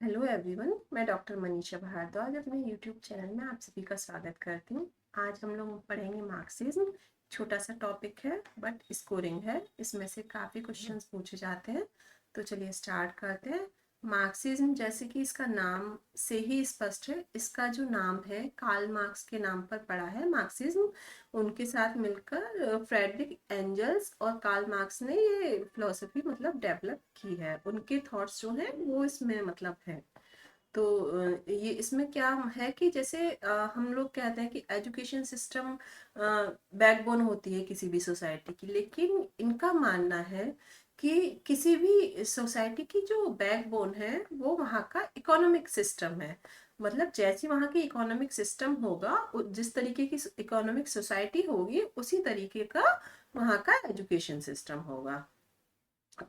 Hello everyone, मैं doctor Manisha Bhardwaj अपने YouTube channel में आप सभी का स्वागत करती हूँ। आज हम लोग पढ़ेंगे मार्क्सिज्म। छोटा सा टॉपिक है बट स्कोरिंग है, इसमें से काफ़ी क्वेश्चंस पूछे जाते हैं। तो चलिए स्टार्ट करते हैं। मार्क्सिज्म, जैसे कि इसका नाम से ही स्पष्ट है, इसका जो नाम है कार्ल मार्क्स के नाम पर पड़ा है मार्क्सिज्म। उनके साथ मिलकर फ्रेडरिक एंजल्स और कार्ल मार्क्स ने ये फिलोसफी मतलब डेवलप की है। उनके थॉट्स जो हैं वो इसमें मतलब है। तो ये इसमें क्या है कि जैसे हम लोग कहते हैं कि एजुकेशन सिस्टम बैकबोन होती है किसी भी सोसाइटी की, लेकिन इनका मानना है कि किसी भी सोसाइटी की जो बैकबोन है वो वहाँ का इकोनॉमिक सिस्टम है। मतलब जैसी वहाँ की इकोनॉमिक सिस्टम होगा, जिस तरीके की इकोनॉमिक सोसाइटी होगी, उसी तरीके का वहाँ का एजुकेशन सिस्टम होगा।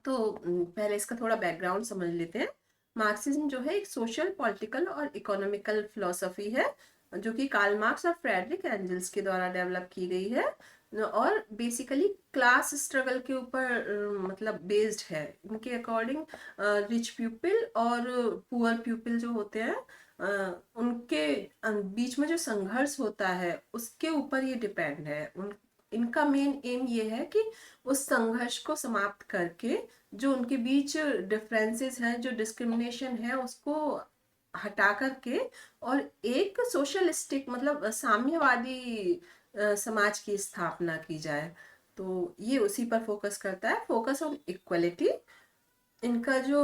तो पहले इसका थोड़ा बैकग्राउंड समझ लेते हैं। मार्क्सिज्म जो है एक सोशल, पॉलिटिकल और इकोनॉमिकल फिलोसफी है, जो कि कार्ल मार्क्स और फ्रेडरिक एंजल्स के द्वारा डेवलप की गई है। और बेसिकली क्लास स्ट्रगल के ऊपर मतलब बेस्ड है। इनके अकॉर्डिंग रिच पीपल और पुअर पीपल जो होते हैं, उनके बीच में जो संघर्ष होता है उसके ऊपर ये डिपेंड है। इनका मेन एम ये है कि उस संघर्ष को समाप्त करके जो उनके बीच डिफरेंसेस हैं, जो डिस्क्रिमिनेशन है, उसको हटा करके और एक सोशलिस्टिक मतलब साम्यवादी समाज की स्थापना की जाए। तो ये उसी पर फोकस करता है, फोकस ऑन इक्वलिटी। इनका जो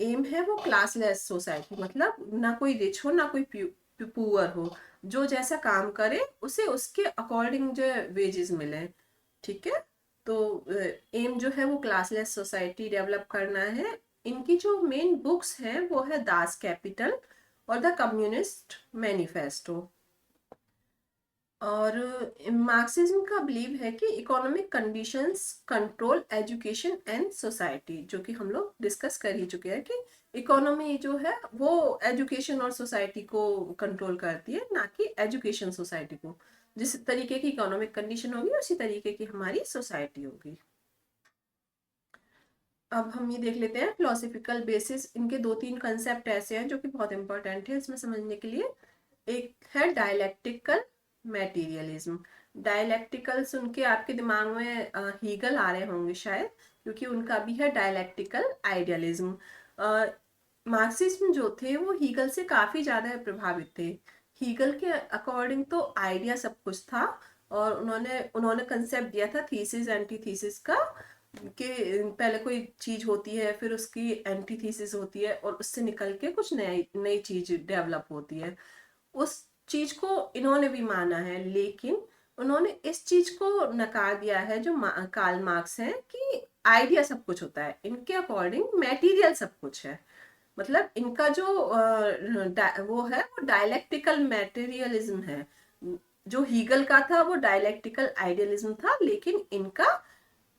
एम है वो क्लासलेस सोसाइटी, मतलब ना कोई रिच हो ना कोई पुअर हो, जो जैसा काम करे उसे उसके अकॉर्डिंग जो वेजेस मिले। ठीक है। तो एम जो है वो क्लासलेस सोसाइटी डेवलप करना है। इनकी जो मेन बुक्स हैं वो है दास कैपिटल और द कम्युनिस्ट मैनिफेस्टो। और मार्क्सिज्म का बिलीव है कि economic conditions control education and society, जो कि हम लोग डिस्कस कर ही चुके हैं कि इकोनॉमी जो है वो एजुकेशन और सोसाइटी को कंट्रोल करती है, ना कि एजुकेशन सोसाइटी को। जिस तरीके की इकोनॉमिक कंडीशन होगी उसी तरीके की हमारी सोसाइटी होगी। अब हम ये देख लेते हैं फिलोसफिकल बेसिस। इनके दो तीन कंसेप्ट ऐसे हैं जो कि बहुत इंपॉर्टेंट है इसमें समझने के लिए। एक है डायलैक्टिकल मैटेरियलिज्म। डायलैक्टिकल सुन के आपके दिमाग में हीगल आ रहे होंगे शायद, क्योंकि उनका भी है डायलैक्टिकल आइडियलिज्म। मार्क्सिज्म जो थे वो हीगल से काफी ज्यादा प्रभावित थे। हीगल के अकॉर्डिंग तो आइडिया सब कुछ था, और उन्होंने उन्होंने कंसेप्ट दिया था थीसिस एंटीथीसिस का, कि पहले कोई चीज होती है, फिर उसकी एंटीथीसिस होती है, और उससे निकल के कुछ नई नई चीज डेवलप होती है। उस चीज को इन्होंने भी माना है, लेकिन उन्होंने इस चीज को नकार दिया है जो कार्ल मार्क्स है, कि आइडिया सब कुछ होता है। इनके अकॉर्डिंग मटेरियल सब कुछ है। मतलब इनका जो वो है वो डायलैक्टिकल मटेरियलिज्म है। जो हीगल का था वो डायलैक्टिकल आइडियलिज्म था, लेकिन इनका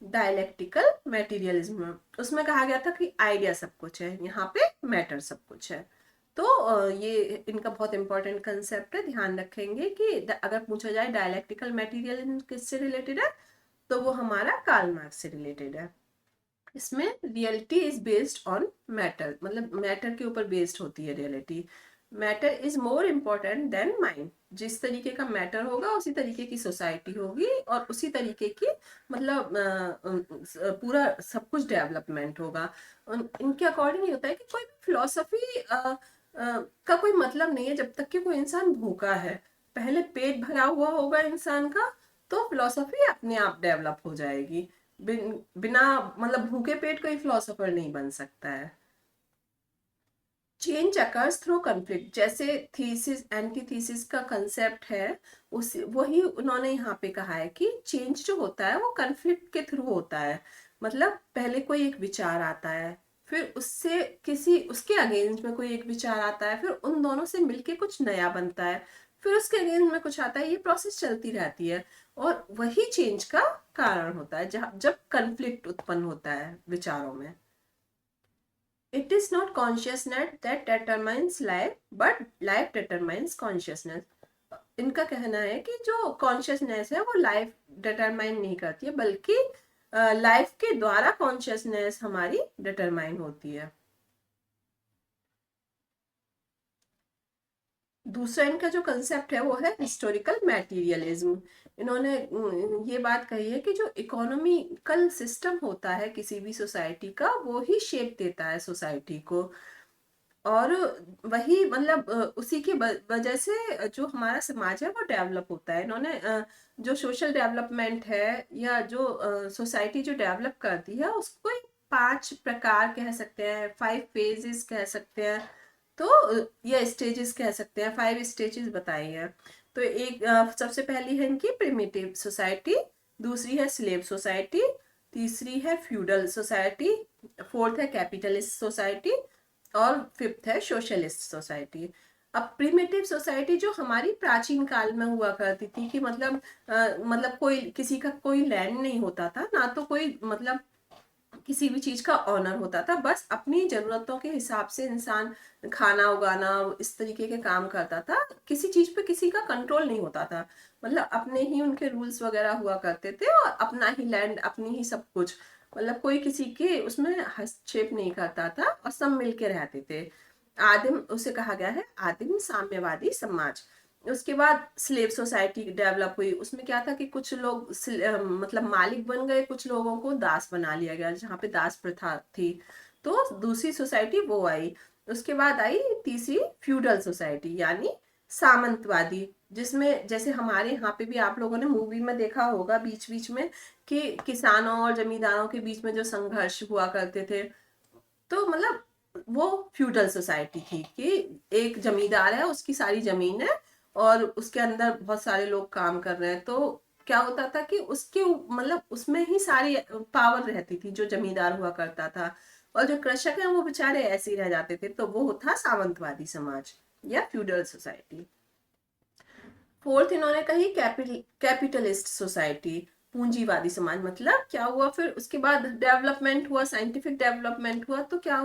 डायलैक्टिकल मटेरियलिज्म। उसमें कहा गया था कि आइडिया सब कुछ है, यहाँ पे मैटर सब कुछ है। तो ये इनका बहुत इंपॉर्टेंट कंसेप्ट है, ध्यान रखेंगे कि अगर पूछा जाए डायलैक्टिकल मटेरियलिज्म किससे रिलेटेड है, तो वो हमारा कार्ल मार्क्स से रिलेटेड है। इसमें reality is based on matter, मतलब मैटर के ऊपर बेस्ड होती है reality. Matter is more important then mind. जिस तरीके का मैटर होगा उसी तरीके की सोसाइटी होगी, और उसी तरीके की मतलब पूरा सब कुछ डेवलपमेंट होगा। इनके अकॉर्डिंग ये होता है कि कोई फिलोसफी का कोई मतलब नहीं है जब तक कि कोई इंसान भूखा है। पहले पेट भरा हुआ होगा इंसान का, तो फिलोसफी अपने आप डेवलप हो जाएगी। बिना मतलब भूखे पेट कोई फिलोसोफर नहीं बन सकता है। चेंज अकर्स थ्रू कॉन्फ्लिक्ट, जैसे थीसिस एंटीथीसिस का कंसेप्ट है, उस वही उन्होंने यहाँ पे कहा है कि चेंज जो होता है वो कॉन्फ्लिक्ट के थ्रू होता है। मतलब पहले कोई एक विचार आता है, फिर उससे किसी उसके अगेंस्ट में कोई एक विचार आता है, फिर उन दोनों से मिलके कुछ नया बनता है, फिर उसके अगेंस्ट में कुछ आता है। ये प्रोसेस चलती रहती है, और वही चेंज का कारण होता है जब जब कन्फ्लिक्ट उत्पन्न होता है विचारों में। It is not consciousness that determines life, but life determines consciousness. इनका कहना है कि जो कॉन्शियसनेस है वो लाइफ डिटरमाइन नहीं करती है, बल्कि लाइफ के द्वारा कॉन्शियसनेस हमारी डिटरमाइन होती है। दूसरा इनका जो कंसेप्ट है वो है हिस्टोरिकल मैटीरियलिज्म। इन्होंने ये बात कही है कि जो इकोनॉमिकल सिस्टम होता है किसी भी सोसाइटी का, वो ही शेप देता है सोसाइटी को। और वही मतलब उसी की वजह से जो हमारा समाज है वो डेवलप होता है। इन्होंने जो सोशल डेवलपमेंट है या जो सोसाइटी जो डेवलप करती है उसको 5 प्रकार कह सकते हैं, 5 फेजेस कह सकते हैं, तो या स्टेजेस कह सकते हैं, 5 स्टेजेस बताई है। तो एक सबसे पहली है इनकी प्रिमिटिव सोसाइटी, दूसरी है स्लेव सोसाइटी, तीसरी है फ्यूडल सोसाइटी, फोर्थ है कैपिटलिस्ट सोसाइटी, और फिफ्थ है सोशलिस्ट सोसाइटी। अब प्रिमिटिव सोसाइटी जो हमारी प्राचीन काल में हुआ करती थी कि मतलब कोई किसी का कोई लैंड नहीं होता था, ना तो कोई मतलब किसी भी चीज का ऑनर होता था, बस अपनी जरूरतों के हिसाब से इंसान खाना उगाना इस तरीके के काम करता था, किसी चीज पे किसी का कंट्रोल नहीं होता था, मतलब अपने ही उनके रूल्स वगैरह हुआ करते थे और अपना ही लैंड, अपनी ही सब कुछ, मतलब कोई किसी के उसमें हस्तक्षेप नहीं करता था और सब मिलके रहते थे। आदिम उसे कहा गया है आदिम साम्यवादी समाज। उसके बाद स्लेव सोसाइटी डेवलप हुई, उसमें क्या था कि कुछ लोग मतलब मालिक बन गए, कुछ लोगों को दास बना लिया गया, जहाँ पे दास प्रथा थी। तो दूसरी सोसाइटी वो आई। उसके बाद आई तीसरी फ्यूडल सोसाइटी यानी सामंतवादी, जिसमें जैसे हमारे यहाँ पे भी आप लोगों ने मूवी में देखा होगा बीच बीच में कि किसानों और जमींदारों के बीच में जो संघर्ष हुआ करते थे, तो मतलब वो फ्यूडल सोसाइटी थी कि एक जमींदार है, उसकी सारी जमीन है और उसके अंदर बहुत सारे लोग काम कर रहे हैं, तो क्या होता था कि उसके मतलब उसमें ही सारी पावर रहती थी जो जमींदार हुआ करता था, और जो कृषक है वो बेचारे ऐसे ही रह जाते थे। तो वो था सामंतवादी समाज या फ्यूडल सोसाइटी। फोर्थ इन्होंने कही कैपिटलिस्ट सोसाइटी, पूंजीवादी समाज। मतलब क्या हुआ फिर उसके बाद डेवलपमेंट हुआ, साइंटिफिक डेवलपमेंट हुआ, तो क्या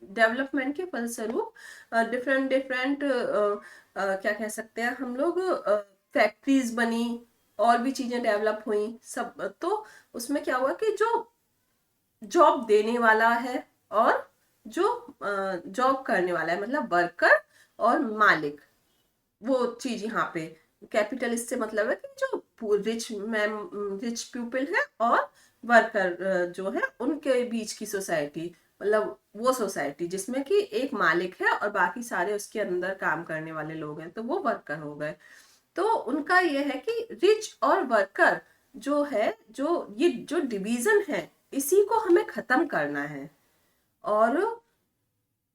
डेवलपमेंट के फलस्वरूप डिफरेंट डिफरेंट क्या कह सकते हैं हम लोग, फैक्ट्रीज बनी और भी चीजें डेवलप हुई सब। तो उसमें क्या हुआ कि जो जॉब देने वाला है और जो जॉब करने वाला है, मतलब वर्कर और मालिक, वो चीज यहाँ पे कैपिटलिस्ट से मतलब है कि जो रिच पीपल है और वर्कर जो है उनके बीच की सोसाइटी, मतलब वो सोसाइटी जिसमें कि एक मालिक है और बाकी सारे उसके अंदर काम करने वाले लोग हैं, तो वो वर्कर हो गए। तो उनका ये है कि रिच और वर्कर जो है, जो ये जो डिवीजन है, इसी को हमें खत्म करना है, और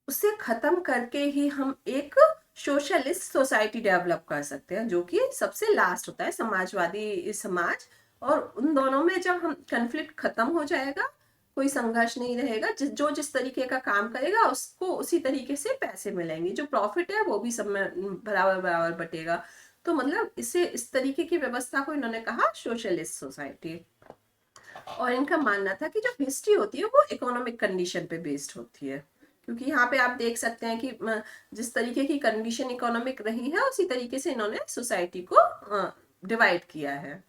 उसे खत्म करके ही हम एक सोशलिस्ट सोसाइटी डेवलप कर सकते हैं, जो कि सबसे लास्ट होता है समाजवादी समाज। और उन दोनों में जब हम कन्फ्लिक्ट खत्म हो जाएगा, कोई संघर्ष नहीं रहेगा, जो जिस तरीके का काम करेगा उसको उसी तरीके से पैसे मिलेंगे, जो प्रॉफिट है वो भी सब में बराबर बराबर बटेगा। तो मतलब इसे इस तरीके की व्यवस्था को इन्होंने कहा सोशलिस्ट सोसाइटी। और इनका मानना था कि जो हिस्ट्री होती है वो इकोनॉमिक कंडीशन पे बेस्ड होती है, क्योंकि यहाँ पे आप देख सकते हैं कि जिस तरीके की कंडीशन इकोनॉमिक रही है उसी तरीके से इन्होंने सोसाइटी को डिवाइड किया है।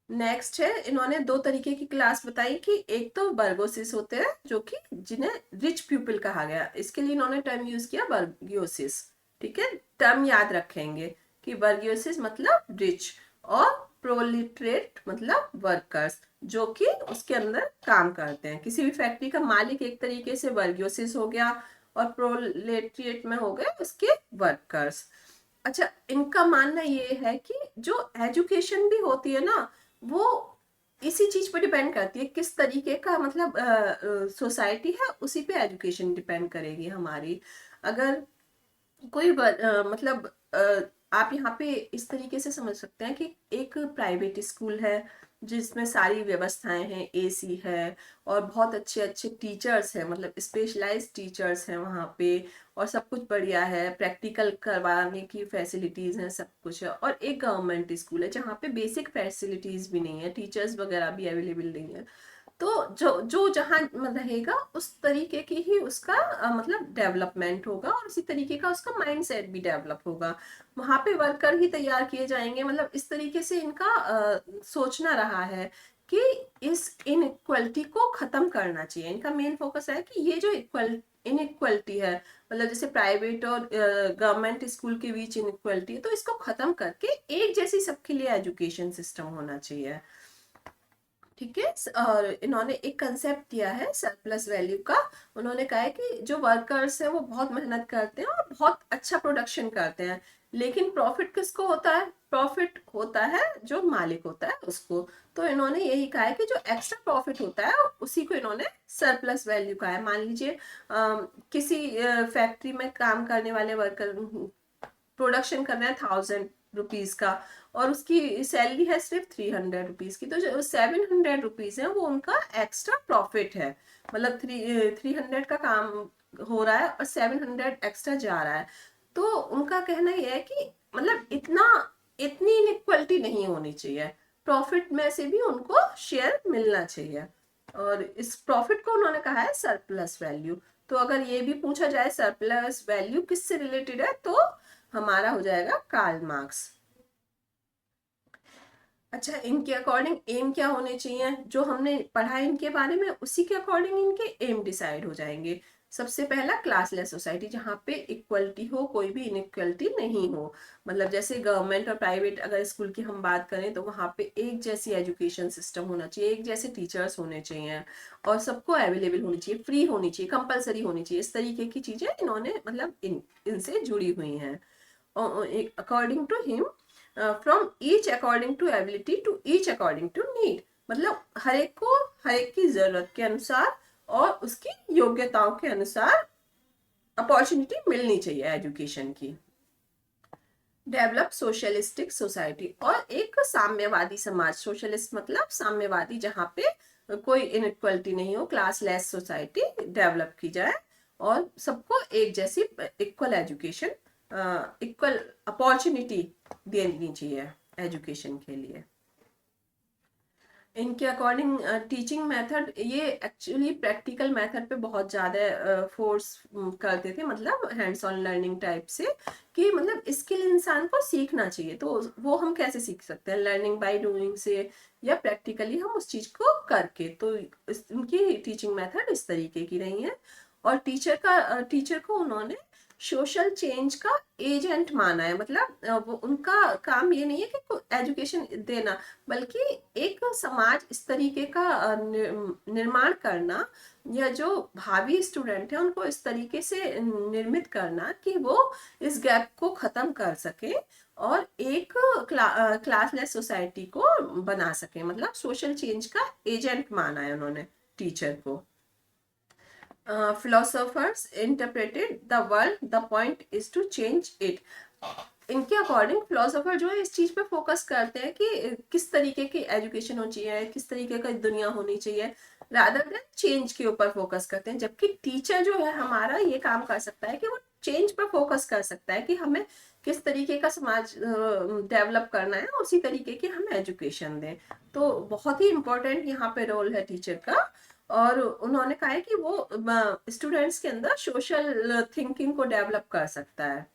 नेक्स्ट है, इन्होंने 2 तरीके की क्लास बताई कि एक तो बर्गोसिस होते हैं जो कि जिन्हें रिच पीपल कहा गया, इसके लिए इन्होंने टर्म यूज किया बर्गियोसिस। ठीक है, टर्म याद रखेंगे कि बर्गियोसिस मतलब रिच और प्रोलिटरेट मतलब वर्कर्स, जो कि उसके अंदर काम करते हैं। किसी भी फैक्ट्री का मालिक एक तरीके से बर्गियोसिस हो गया और प्रोलेटरिएट में हो गए उसके वर्कर्स। अच्छा, इनका मानना ये है कि जो एजुकेशन भी होती है ना, वो इसी चीज पर डिपेंड करती है, किस तरीके का मतलब सोसाइटी है उसी पे एजुकेशन डिपेंड करेगी हमारी। अगर कोई मतलब आप यहाँ पे इस तरीके से समझ सकते हैं कि एक प्राइवेट स्कूल है जिसमें सारी व्यवस्थाएं हैं, एसी है और बहुत अच्छे अच्छे टीचर्स हैं, मतलब स्पेशलाइज्ड टीचर्स हैं वहाँ पे, और सब कुछ बढ़िया है, प्रैक्टिकल करवाने की फैसिलिटीज हैं, सब कुछ है। और एक गवर्नमेंट स्कूल है जहाँ पे बेसिक फैसिलिटीज भी नहीं है, टीचर्स वगैरह भी अवेलेबल नहीं है। तो जो जो जहाँ रहेगा उस तरीके की ही उसका मतलब डेवलपमेंट होगा, और उसी तरीके का उसका माइंडसेट भी डेवलप होगा। वहां पे वर्कर ही तैयार किए जाएंगे, मतलब इस तरीके से इनका सोचना रहा है कि इस इनइक्वलिटी को खत्म करना चाहिए। इनका मेन फोकस है कि ये जो इनइक्वलिटी है, मतलब जैसे प्राइवेट और गवर्नमेंट स्कूल के बीच इनइक्वलिटी है, तो इसको खत्म करके एक जैसी सबके लिए एजुकेशन सिस्टम होना चाहिए। ठीक है। और इन्होंने एक कंसेप्ट दिया है सरप्लस वैल्यू का। उन्होंने कहा है कि जो वर्कर्स हैं वो बहुत मेहनत करते हैं और बहुत अच्छा प्रोडक्शन करते हैं, लेकिन प्रॉफिट किसको होता है? प्रॉफिट होता है जो मालिक होता है उसको। तो इन्होंने यही कहा है कि जो एक्स्ट्रा प्रॉफिट होता है उसी को इन्होंने सरप्लस वैल्यू कहा है। मान लीजिए किसी फैक्ट्री में काम करने वाले वर्कर प्रोडक्शन करना है 1000 रुपीज का, और उसकी सैलरी है सिर्फ 300 रुपीज की, तो जो 700 रुपीज है वो उनका एक्स्ट्रा प्रॉफिट है। मतलब 300 का काम हो रहा है और 700 एक्स्ट्रा जा रहा है। तो उनका कहना यह है कि मतलब इतनी इनइक्वलिटी नहीं होनी चाहिए, प्रॉफिट में से भी उनको शेयर मिलना चाहिए। और इस प्रॉफिट को उन्होंने कहा है सरप्लस वैल्यू। तो अगर ये भी पूछा जाए सरप्लस वैल्यू किससे रिलेटेड है, तो हमारा हो जाएगा कार्ल मार्क्स। अच्छा, इनके अकॉर्डिंग एम क्या होने चाहिए? जो हमने पढ़ा है इनके बारे में उसी के अकॉर्डिंग इनके एम डिसाइड हो जाएंगे। सबसे पहला क्लासलेस सोसाइटी, जहाँ पे इक्वलिटी हो, कोई भी इनइक्वलिटी नहीं हो। मतलब जैसे गवर्नमेंट और प्राइवेट अगर स्कूल की हम बात करें तो वहाँ पे एक जैसी एजुकेशन सिस्टम होना चाहिए, एक जैसे टीचर्स होने चाहिए, और सबको अवेलेबल होनी चाहिए, फ्री होनी चाहिए, कंपलसरी होनी चाहिए। इस तरीके की चीजें इन्होंने मतलब इनसे जुड़ी हुई हैं। According to him, from each according to ability to each according to need. मतलब हर एक को हर एक की जरूरत के अनुसार और उसकी योग्यताओं के अनुसार अपॉर्चुनिटी मिलनी चाहिए एजुकेशन की। डेवलप सोशलिस्टिक सोसाइटी, और एक साम्यवादी समाज। सोशलिस्ट मतलब साम्यवादी, जहाँ पे कोई इनइक्वलिटी नहीं हो, क्लासलेस सोसाइटी डेवलप की जाए और सबको एक जैसी इक्वल एजुकेशन, इक्वल अपॉर्चुनिटी देनी चाहिए एजुकेशन के लिए। इनके अकॉर्डिंग टीचिंग मेथड, ये एक्चुअली प्रैक्टिकल मेथड पे बहुत ज़्यादा फोर्स करते थे, मतलब हैंड्स ऑन लर्निंग टाइप से, कि मतलब स्किल इंसान को सीखना चाहिए। तो वो हम कैसे सीख सकते हैं? लर्निंग बाय डूइंग से, या प्रैक्टिकली हम उस चीज़ को करके। तो उनकी टीचिंग मेथड इस तरीके की रही है। और टीचर को उन्होंने सोशल चेंज का एजेंट माना है। मतलब वो उनका काम ये नहीं है कि एजुकेशन देना, बल्कि एक समाज इस तरीके का निर्माण करना, या जो भावी स्टूडेंट है उनको इस तरीके से निर्मित करना कि वो इस गैप को खत्म कर सके और एक क्लासलेस सोसाइटी को बना सके। मतलब सोशल चेंज का एजेंट माना है उन्होंने टीचर को। philosophers interpreted the world, the point is to change it। इनके अकॉर्डिंग फिलोसोफर जो है इस चीज पे फोकस करते हैं कि किस तरीके की एजुकेशन होनी चाहिए, किस तरीके का दुनिया होनी चाहिए, रादर देन चेंज के ऊपर फोकस करते हैं। जबकि टीचर जो है हमारा ये काम कर सकता है कि वो चेंज पर फोकस कर सकता है कि हमें किस तरीके का समाज डेवलप करना है, उसी तरीके की हम एजुकेशन दें। तो बहुत ही इम्पोर्टेंट यहाँ पे रोल है टीचर का। और उन्होंने कहा है कि वो स्टूडेंट्स के अंदर सोशल थिंकिंग को डेवलप कर सकता है।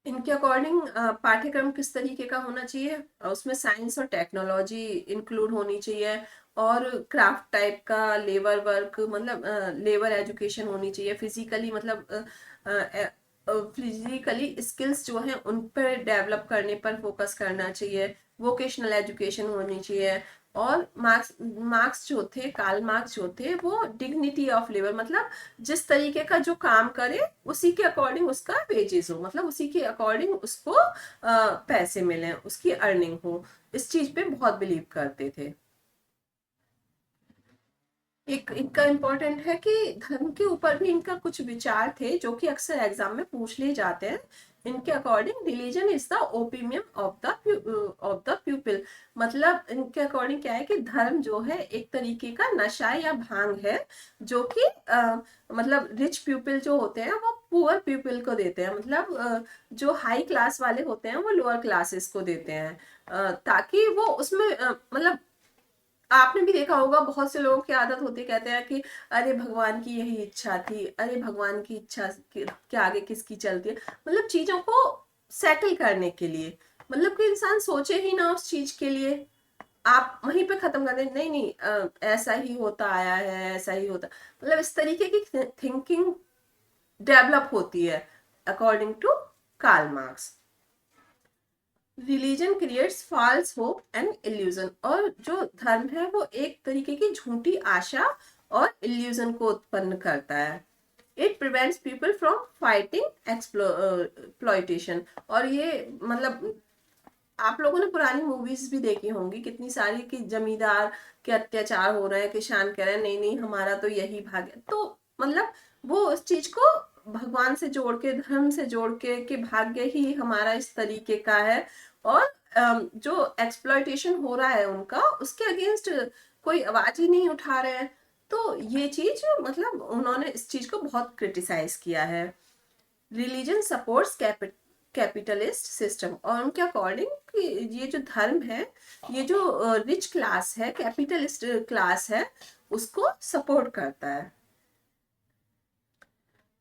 इनके अकॉर्डिंग पाठ्यक्रम किस तरीके का होना चाहिए? उसमें साइंस और टेक्नोलॉजी इंक्लूड होनी चाहिए, और क्राफ्ट टाइप का, लेबर वर्क, मतलब लेबर एजुकेशन होनी चाहिए। फिजिकली मतलब फिजिकली स्किल्स जो हैं उन पर डेवलप करने पर फोकस करना चाहिए। वोकेशनल एजुकेशन होनी चाहिए। और मार्क्स जो थे, कार्ल मार्क्स जो थे, वो डिग्निटी ऑफ लेबर, मतलब जिस तरीके का जो काम करे उसी के अकॉर्डिंग उसका वेजेस हो, मतलब उसी के अकॉर्डिंग उसको पैसे मिले, उसकी अर्निंग हो। इस चीज पे बहुत बिलीव करते थे। एक इनका इम्पोर्टेंट है कि धर्म के ऊपर भी इनका कुछ विचार थे जो कि अक्सर एग्जाम में पूछ लिए जाते हैं। इनके according religion is the opinion of the people. मतलब इनके अकॉर्डिंग क्या है कि धर्म जो है एक तरीके का नशा या भांग है, जो कि मतलब रिच पीपल जो होते हैं वो पुअर पीपल को देते हैं। मतलब जो हाई क्लास वाले होते हैं वो लोअर क्लासेस को देते हैं, ताकि वो उसमें मतलब आपने भी देखा होगा बहुत से लोगों की आदत होती है, कहते हैं कि अरे भगवान की यही इच्छा थी, अरे भगवान की इच्छा के आगे किसकी चलती है। मतलब चीजों को सेटल करने के लिए, मतलब कि इंसान सोचे ही ना उस चीज के लिए, आप वहीं पे खत्म कर दें, नहीं नहीं ऐसा ही होता आया है, ऐसा ही होता, मतलब इस तरीके की थिंकिंग डेवलप होती है according to Karl Marx. Religion creates false hope and illusion, और जो धर्म है वो एक तरीके की झूठी आशा और इल्यूजन को उत्पन्न करता है। It prevents people from fighting exploitation, और ये मतलब आप लोगों ने पुरानी मूवीज भी देखी होंगी कितनी सारी, कि जमींदार के अत्याचार हो रहे हैं, किसान कह रहे हैं नहीं नहीं हमारा तो यही भाग है, तो मतलब वो उस चीज को भगवान से जोड़ के, धर्म से जोड़ के कि भाग्य ही हमारा इस तरीके का है, और जो एक्सप्लॉइटेशन हो रहा है उनका, उसके अगेंस्ट कोई आवाज ही नहीं उठा रहे हैं। तो ये चीज मतलब उन्होंने इस चीज को बहुत क्रिटिसाइज किया है। रिलीजन सपोर्ट्स कैपिटलिस्ट सिस्टम, और उनके अकॉर्डिंग ये जो धर्म है, ये जो रिच क्लास है, कैपिटलिस्ट क्लास है, उसको सपोर्ट करता है।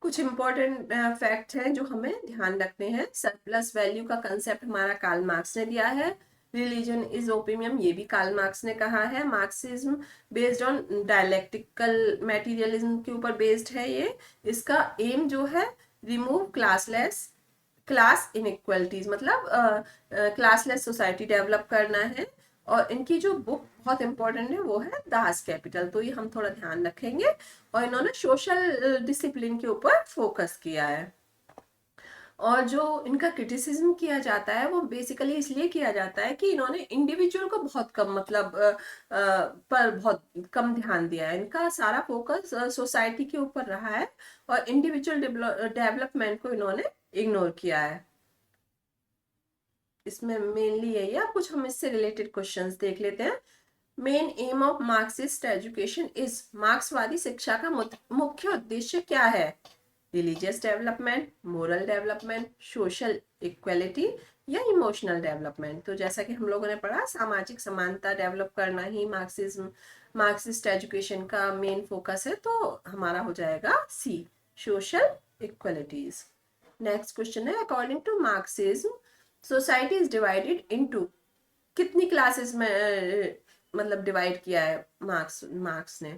कुछ इंपॉर्टेंट फैक्ट हैं जो हमें ध्यान रखने हैं। सरप्लस वैल्यू का कंसेप्ट हमारा कार्ल मार्क्स ने दिया है। रिलीजन इज ओपिनियम, ये भी कार्ल मार्क्स ने कहा है। Marxism based on dialectical materialism के ऊपर बेस्ड है ये। इसका एम जो है रिमूव क्लास इनइक्वलिटीज, मतलब क्लासलेस सोसाइटी डेवलप करना है। और इनकी जो बुक बहुत इंपॉर्टेंट है वो है दास कैपिटल, तो ये हम थोड़ा ध्यान रखेंगे। और इन्होंने सोशल डिसिप्लिन के ऊपर फोकस किया है। और जो इनका क्रिटिसिज्म किया जाता है वो बेसिकली इसलिए किया जाता है कि इन्होंने इंडिविजुअल को बहुत कम मतलब पर बहुत कम ध्यान दिया है। इनका सारा फोकस सोसाइटी के ऊपर रहा है, और इंडिविजुअल डेवलपमेंट को इन्होंने इग्नोर किया है। इसमें मेनली यही है। कुछ हम इससे रिलेटेड क्वेश्चंस देख लेते हैं। Main M of Marxist education is, मार्क्सवादी शिक्षा का मुख्य उद्देश्य क्या है? Religious development, moral development, social equality या इमोशनल डेवलपमेंट। तो जैसा कि हम लोगों ने पढ़ा, सामाजिक समानता डेवलप करना ही मार्क्सिस्ट एजुकेशन का मेन फोकस है, तो हमारा हो जाएगा C, social equalities. Next question है, according to Marxism society is divided into, कितनी क्लासेस में मतलब डिवाइड किया है मार्क्स ने,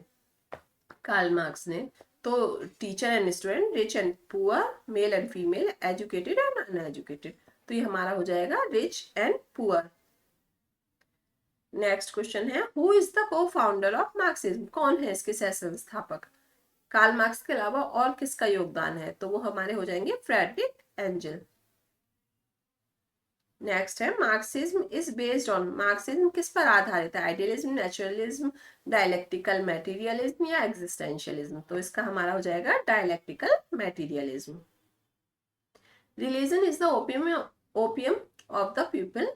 कार्ल मार्क्स ने? तो teacher and student, rich and poor, male and female, educated and uneducated. तो ये हमारा हो जाएगा rich and poor. Next question है, हु इज द को फाउंडर ऑफ मार्क्सिज्म, कौन है इसके सह संस्थापक? कार्ल मार्क्स के अलावा और किसका योगदान है? तो वो हमारे हो जाएंगे फ्रेडरिक एंजल। नेक्स्ट है, Marxism is based on, Marxism किस पर आधारित है? आइडियलिज्म, नेचुरलिज्म, डायलेक्टिकल मटेरियलिज्म या एग्जिस्टेंशियलिज्म? तो इसका हमारा हो जाएगा dialectical materialism. Religion is the opium of the people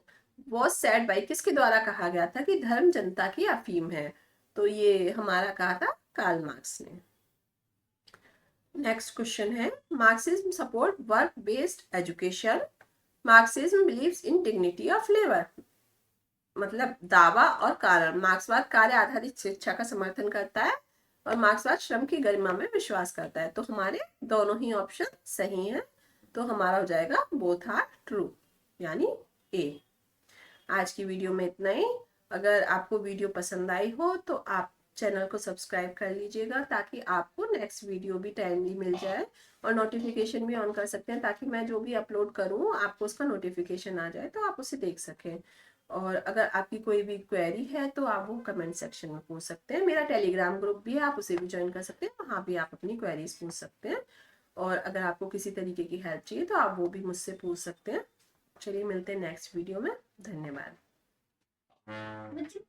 was said by, किसके द्वारा कहा गया था कि धर्म जनता की अफीम है? तो ये हमारा कहा था कार्ल मार्क्स ने। नेक्स्ट क्वेश्चन है, Marxism support work based education, Marxism believes in dignity of labour. मतलब दावा और कारण, मार्क्सवाद कार्य आधारित शिक्षा का समर्थन करता है, और मार्क्सवाद श्रम की गरिमा में विश्वास करता है। तो हमारे दोनों ही ऑप्शन सही हैं, तो हमारा हो जाएगा बोथ आर ट्रू, यानी ए। आज की वीडियो में इतना ही। अगर आपको वीडियो पसंद आई हो तो आप चैनल को सब्सक्राइब कर लीजिएगा, ताकि आपको नेक्स्ट वीडियो भी टाइमली मिल जाए, और नोटिफिकेशन भी ऑन कर सकते हैं, ताकि मैं जो भी अपलोड करूँ आपको उसका नोटिफिकेशन आ जाए, तो आप उसे देख सकें। और अगर आपकी कोई भी क्वेरी है तो आप वो कमेंट सेक्शन में पूछ सकते हैं। मेरा टेलीग्राम ग्रुप भी है, आप उसे भी ज्वाइन कर सकते हैं, वहाँ भी आप अपनी क्वेरीज पूछ सकते हैं। और अगर आपको किसी तरीके की हेल्प चाहिए तो आप वो भी मुझसे पूछ सकते हैं। चलिए मिलते हैं नेक्स्ट वीडियो में। धन्यवाद।